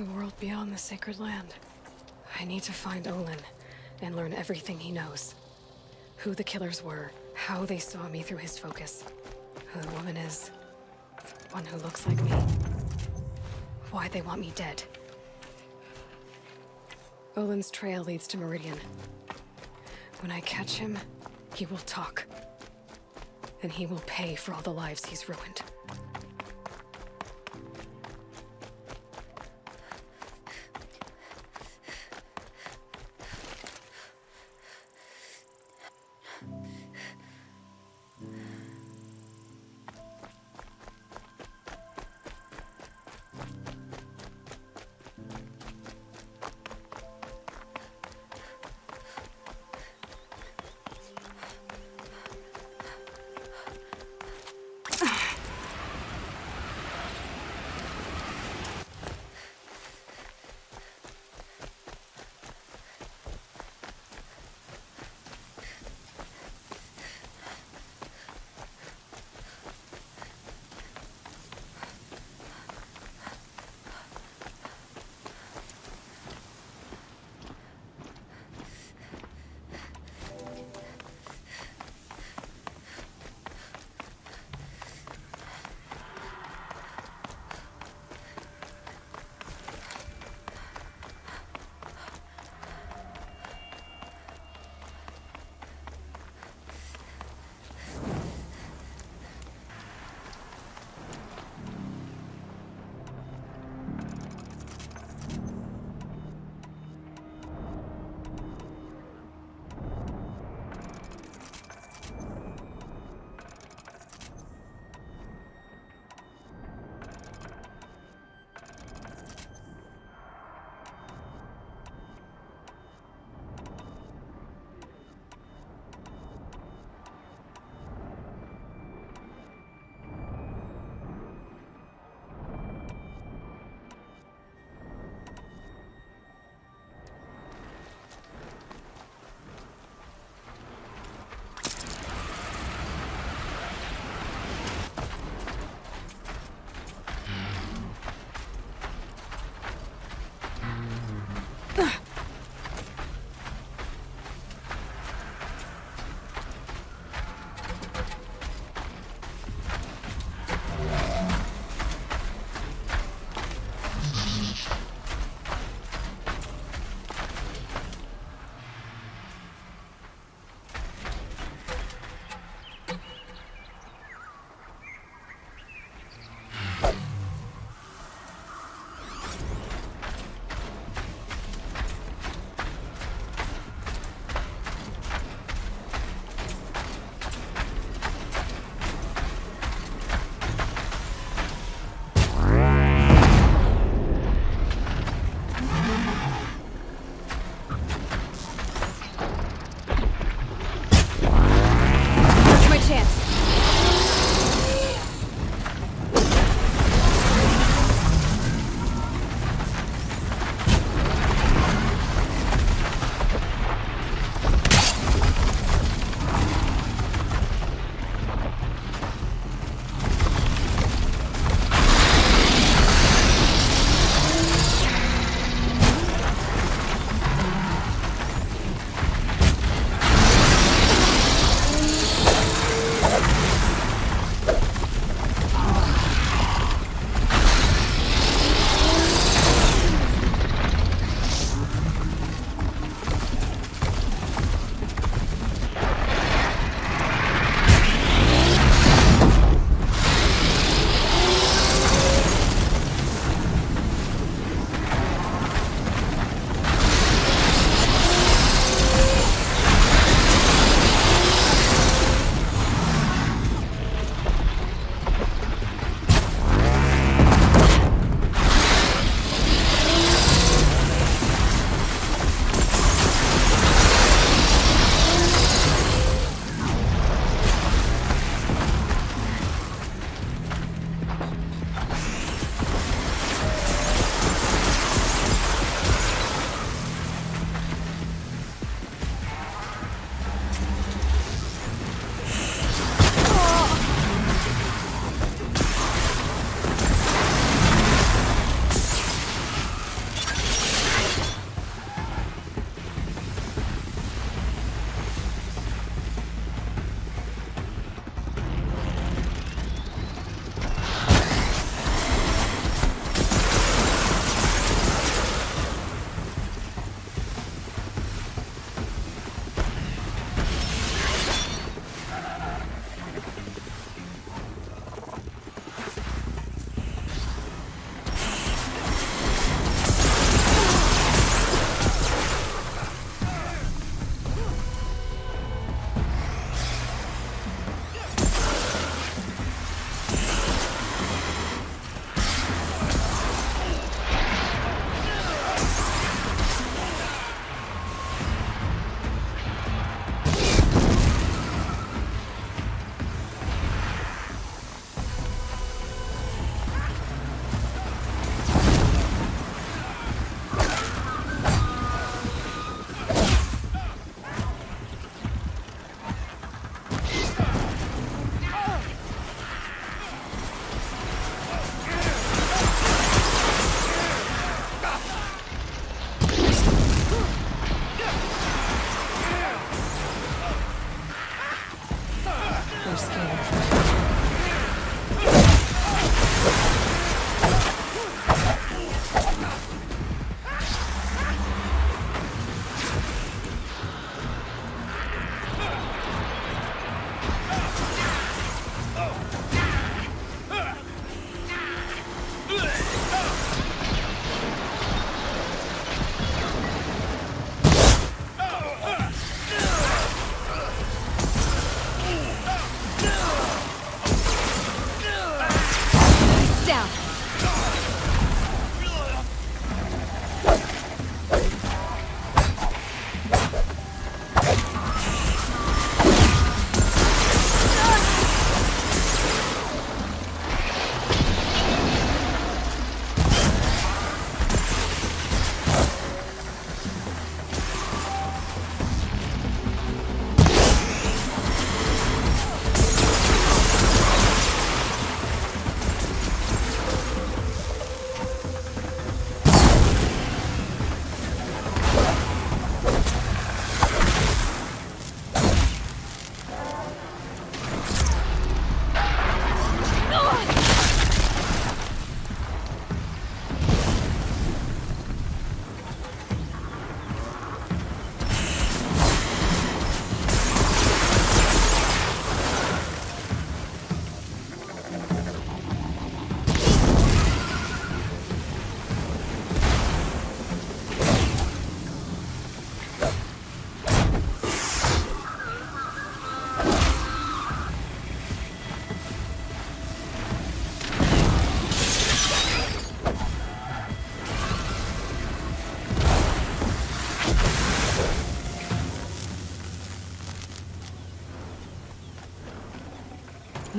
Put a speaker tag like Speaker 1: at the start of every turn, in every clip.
Speaker 1: The world beyond the sacred land. I need to find Olin and learn everything he knows. Who the killers were, how they saw me through his focus, who the woman is, one who looks like me, why they want me dead. Olin's trail leads to Meridian. When I catch him, he will talk. And he will pay for all the lives he's ruined.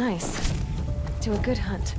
Speaker 1: Nice. To a good hunt.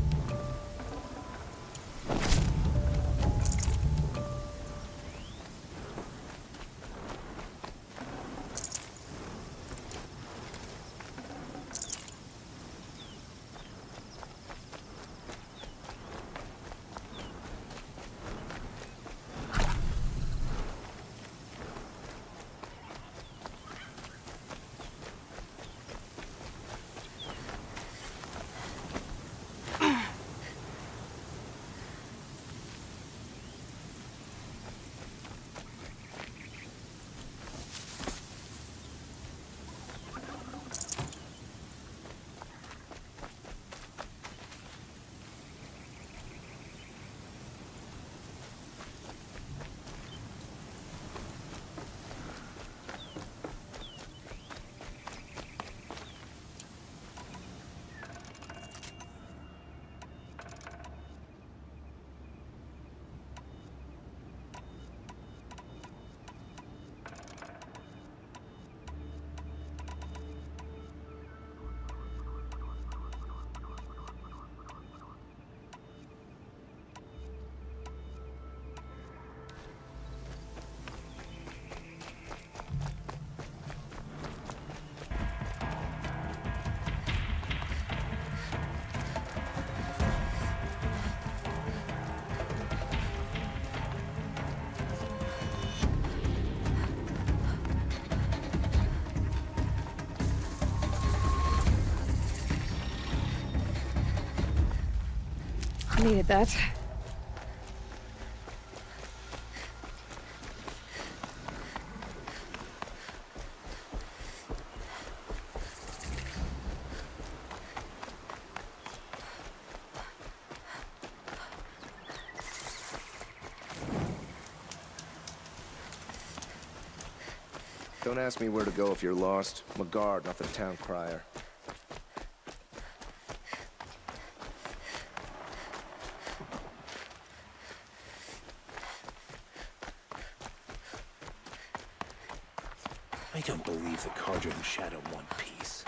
Speaker 1: Needed that.
Speaker 2: Don't ask me where to go if you're lost. I'm a guard, not the town crier.
Speaker 3: I don't believe the Carja and Shadow want peace.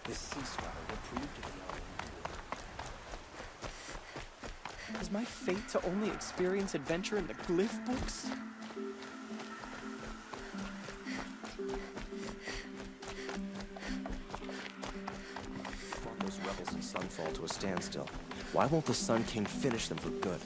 Speaker 3: This ceasefire will prove to be our. Is my fate to only experience adventure in the glyph books?
Speaker 2: Brought those rebels in Sunfall to a standstill. Why won't the Sun King finish them for good?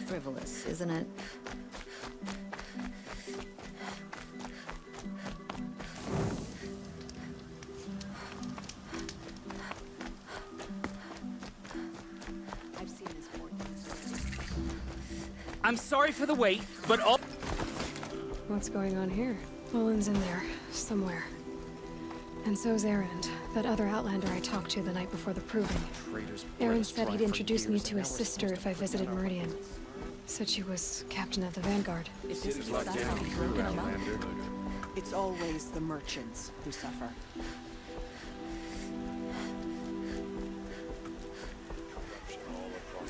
Speaker 4: Frivolous, isn't it?
Speaker 5: I've seen this board.
Speaker 6: I'm sorry for the wait, but all...
Speaker 1: What's going on here? Olin's in there, somewhere. And so's Erend, that other Outlander I talked to the night before the proving. Erend said he'd introduce me to his sister if I visited Meridian. Said she was captain of the Vanguard.
Speaker 5: If this is what I'm broken alone. It's always the merchants who suffer.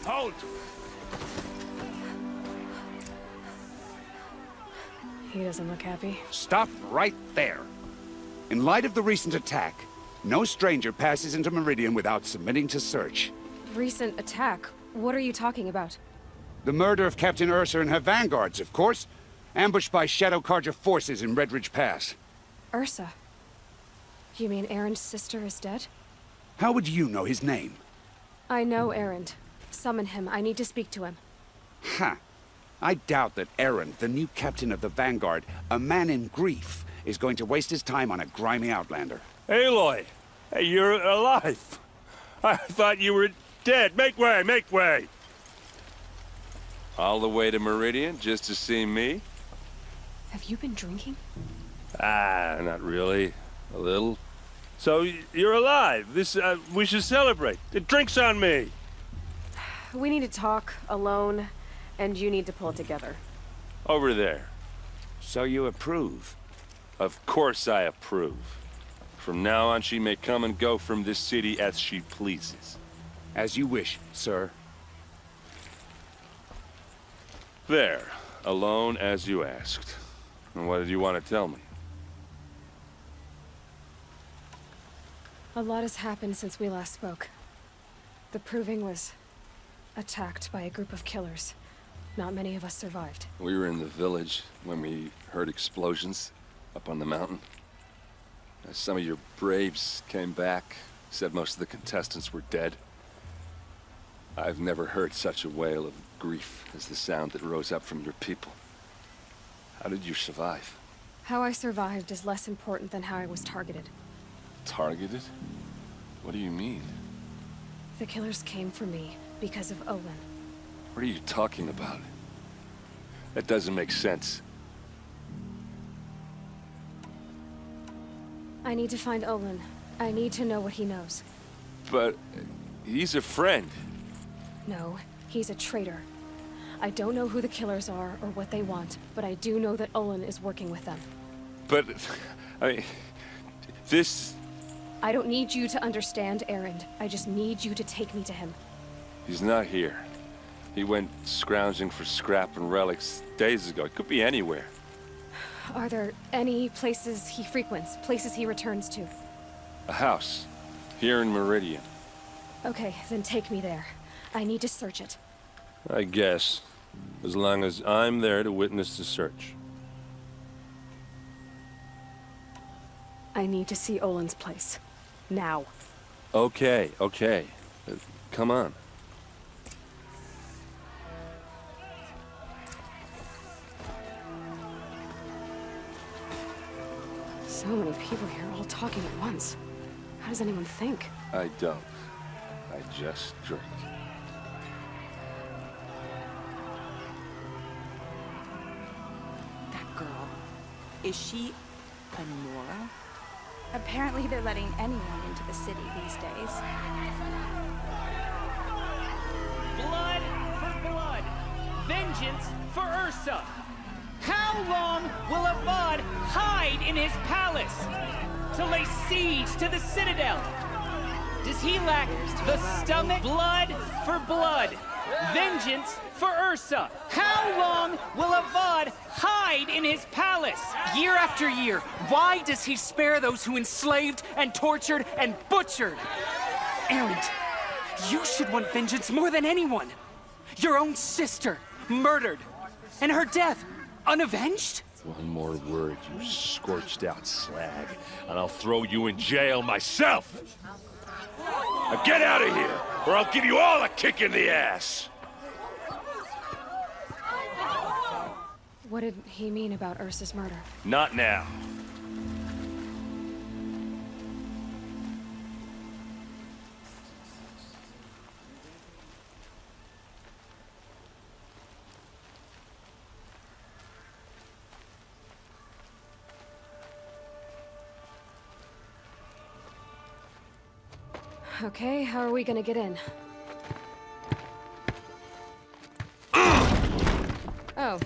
Speaker 7: Halt!
Speaker 1: He doesn't look happy.
Speaker 7: Stop right there. In light of the recent attack, no stranger passes into Meridian without submitting to search.
Speaker 1: Recent attack? What are you talking about?
Speaker 7: The murder of Captain Ursa and her vanguards, of course. Ambushed by Shadow Carja forces in Red Ridge Pass.
Speaker 1: Ursa? You mean Erend's sister is dead?
Speaker 7: How would you know his name?
Speaker 1: I know Erend. Summon him. I need to speak to him.
Speaker 7: Ha! I doubt that Erend, the new captain of the Vanguard, a man in grief, is going to waste his time on a grimy outlander.
Speaker 8: Aloy! Hey, you're alive! I thought you were dead. Make way, make way!
Speaker 9: All the way to Meridian just to see me?
Speaker 1: Have you been drinking?
Speaker 8: Ah, not really. A little. So, you're alive. We should celebrate. The drink's on me.
Speaker 1: We need to talk, alone, and you need to pull it together.
Speaker 8: Over there.
Speaker 7: So you approve?
Speaker 8: Of course I approve.
Speaker 9: From now on, she may come and go from this city as she pleases.
Speaker 7: As you wish, sir.
Speaker 9: There. Alone as you asked. And what did you want to tell me?
Speaker 1: A lot has happened since we last spoke. The Proving was attacked by a group of killers. Not many of us survived.
Speaker 9: We were in the village when we heard explosions up on the mountain. Some of your braves came back, said most of the contestants were dead. I've never heard such a wail of grief as the sound that rose up from your people. How did you survive?
Speaker 1: How I survived is less important than how I was targeted.
Speaker 9: Targeted? What do you mean?
Speaker 1: The killers came for me because of Olin.
Speaker 9: What are you talking about? That doesn't make sense.
Speaker 1: I need to find Olin. I need to know what he knows.
Speaker 9: But he's a friend.
Speaker 1: No, he's a traitor. I don't know who the killers are or what they want, but I do know that Olin is working with them.
Speaker 9: But, I mean, this...
Speaker 1: I don't need you to understand, Erend. I just need you to take me to him.
Speaker 9: He's not here. He went scrounging for scrap and relics days ago. He could be anywhere.
Speaker 1: Are there any places he frequents, places he returns to?
Speaker 9: A house. Here in Meridian.
Speaker 1: Okay, then take me there. I need to search it.
Speaker 8: I guess. As long as I'm there to witness the search.
Speaker 1: I need to see Olin's place. Now.
Speaker 8: Okay, okay. Come on.
Speaker 1: So many people here all talking at once. How does anyone think?
Speaker 9: I don't. I just drink.
Speaker 5: That girl. Is she Nora?
Speaker 4: Apparently they're letting anyone into the city these days.
Speaker 6: Blood for blood. Vengeance for Ursa. How long will Avad hide in his palace? To lay siege to the Citadel? Does he lack the stomach? Blood for blood. Vengeance for Ursa. How long will Avad hide in his palace? Year after year, why does he spare those who enslaved and tortured and butchered? Erend, you should want vengeance more than anyone. Your own sister, murdered. And her death, unavenged?
Speaker 8: One more word, you scorched out slag, and I'll throw you in jail myself!
Speaker 9: Now get out of here, or I'll give you all a kick in the ass!
Speaker 1: What did he mean about Ursa's murder?
Speaker 9: Not now.
Speaker 1: Okay, how are we gonna get in? Oh,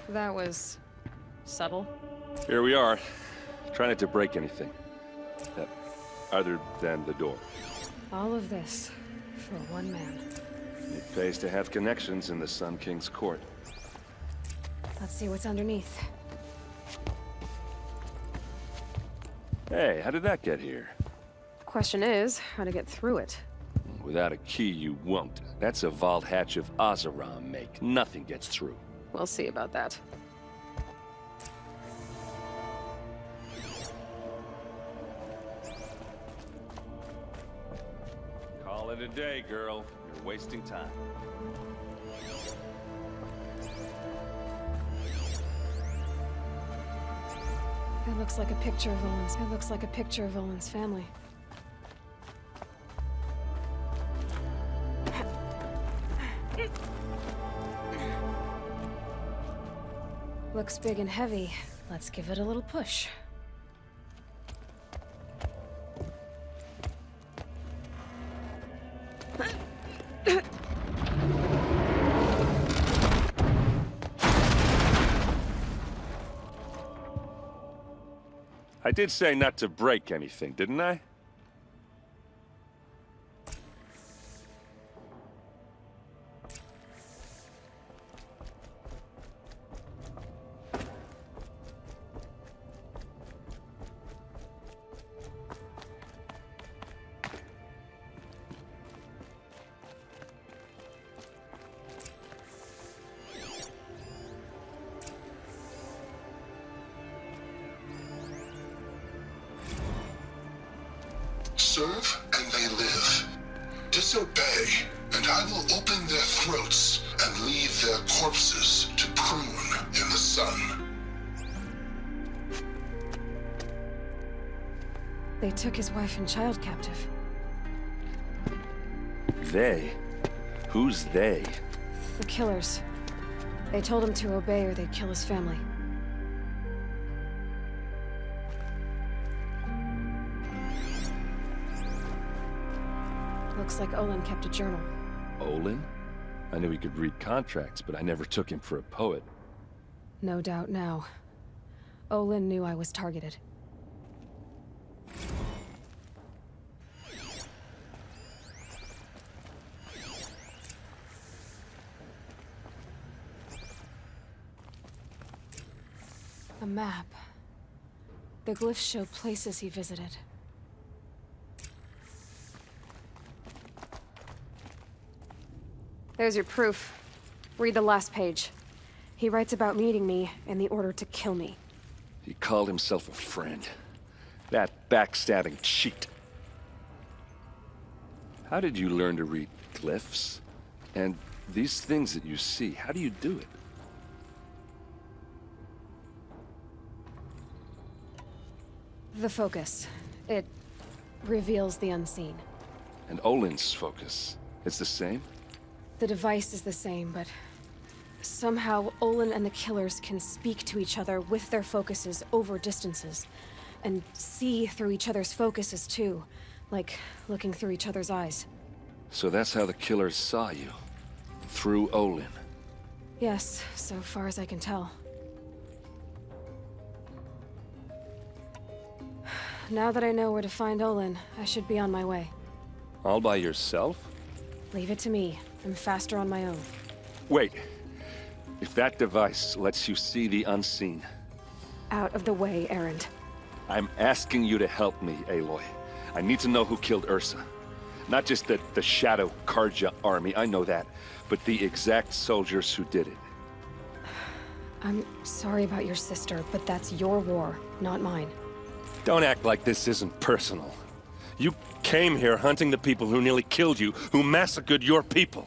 Speaker 1: that was subtle.
Speaker 9: Here we are. Try not to break anything. Other than the door.
Speaker 1: All of this for one man.
Speaker 9: It pays to have connections in the Sun King's court.
Speaker 1: Let's see what's underneath.
Speaker 9: Hey, how did that get here?
Speaker 1: Question is, how to get through it.
Speaker 9: Without a key, you won't. That's a vault hatch of Azeram make. Nothing gets through.
Speaker 1: We'll see about that.
Speaker 9: Call it a day, girl. You're wasting time.
Speaker 1: It looks like a picture of Olin's. It looks like a picture of Olin's family. Looks big and heavy. Let's give it a little push.
Speaker 8: I did say not to break anything, didn't I?
Speaker 10: Serve and they live. Disobey, and I will open their throats and leave their corpses to prune in the sun.
Speaker 1: They took his wife and child captive.
Speaker 8: They? Who's they?
Speaker 1: The killers. They told him to obey or they'd kill his family. Looks like Olin kept a journal.
Speaker 8: Olin? I knew he could read contracts, but I never took him for a poet.
Speaker 1: No doubt now. Olin knew I was targeted. A map. The glyphs show places he visited. There's your proof. Read the last page. He writes about meeting me and the order to kill me.
Speaker 8: He called himself a friend. That backstabbing cheat. How did you learn to read glyphs? And these things that you see, how do you do it?
Speaker 1: The focus. It reveals the unseen.
Speaker 8: And Olin's focus, it's the same?
Speaker 1: The device is the same, but somehow Olin and the killers can speak to each other with their focuses over distances, and see through each other's focuses too, like looking through each other's eyes.
Speaker 8: So that's how the killers saw you? Through Olin?
Speaker 1: Yes, so far as I can tell. Now that I know where to find Olin, I should be on my way.
Speaker 8: All by yourself?
Speaker 1: Leave it to me. I'm faster on my own.
Speaker 8: Wait. If that device lets you see the unseen...
Speaker 1: Out of the way, Erend.
Speaker 8: I'm asking you to help me, Aloy. I need to know who killed Ursa. Not just the Shadow Karja army, I know that, but the exact soldiers who did it.
Speaker 1: I'm sorry about your sister, but that's your war, not mine.
Speaker 8: Don't act like this isn't personal. You came here hunting the people who nearly killed you, who massacred your people.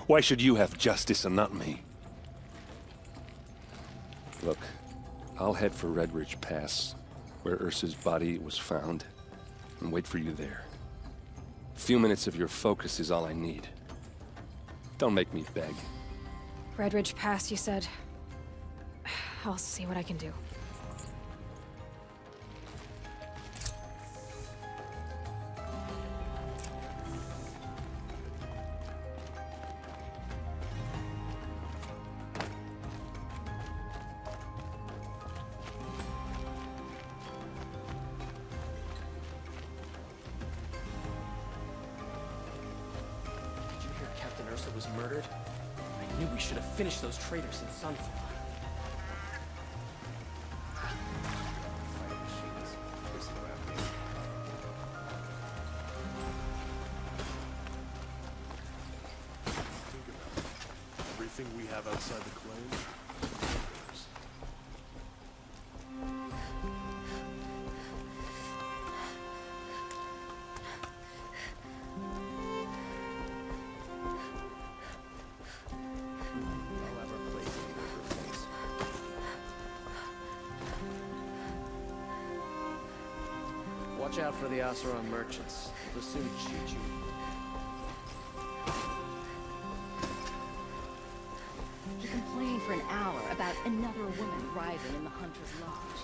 Speaker 8: Why should you have justice and not me? Look, I'll head for Red Ridge Pass, where Ursa's body was found, and wait for you there. A few minutes of your focus is all I need. Don't make me beg.
Speaker 1: Red Ridge Pass, you said? I'll see what I can do.
Speaker 3: Was murdered? I knew we should have finished those traitors in Sunfall.
Speaker 11: Everything we have outside the claim.
Speaker 3: Watch out for the Oseram merchants. They'll soon shoot you.
Speaker 12: He complained for an hour about another woman rising in the Hunter's Lodge.